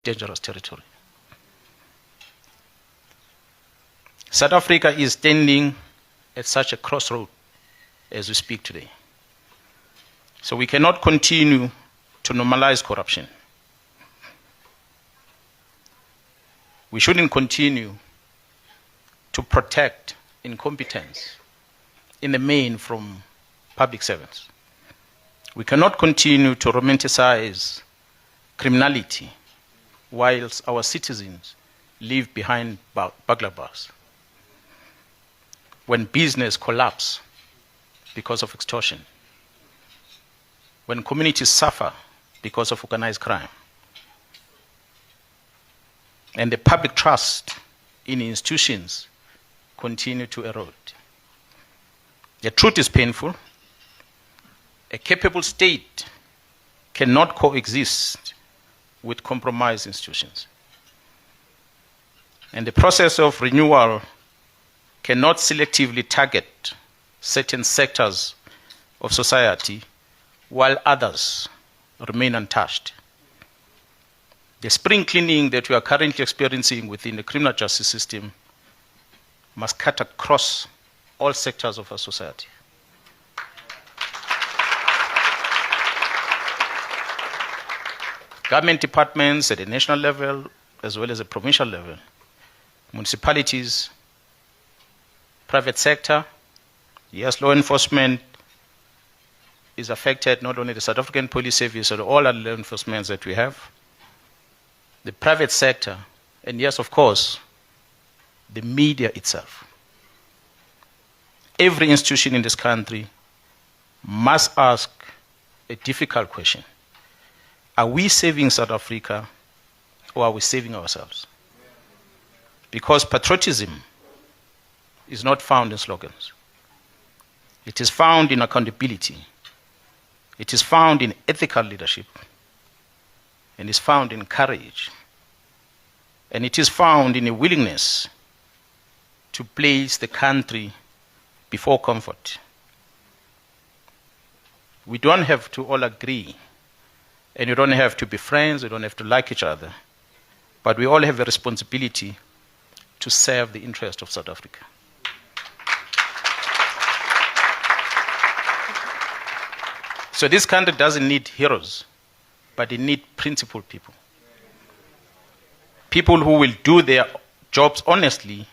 dangerous territory. South Africa is standing at such a crossroad as we speak today. So we cannot continue to normalize corruption. We shouldn't continue to protect incompetence in the main from public servants. We cannot continue to romanticize criminality whilst our citizens live behind burglar bars. When business collapse because of extortion, when communities suffer because of organized crime, and the public trust in institutions continue to erode. The truth is painful. A capable state cannot coexist with compromised institutions. And the process of renewal cannot selectively target certain sectors of society while others remain untouched. The spring cleaning that we are currently experiencing within the criminal justice system must cut across all sectors of our society. Government departments at the national level, as well as the provincial level, municipalities, private sector, yes, law enforcement is affected, not only the South African Police Service, but all other law enforcement that we have, the private sector, and yes, of course, the media itself. Every institution in this country must ask a difficult question. Are we saving South Africa or are we saving ourselves? Because patriotism is not found in slogans. It is found in accountability. It is found in ethical leadership. And is found in courage. And it is found in a willingness to place the country before comfort. We don't have to all agree, and you don't have to be friends, you don't have to like each other, but we all have a responsibility to serve the interest of South Africa. So this country doesn't need heroes, but it needs principled people. People who will do their jobs honestly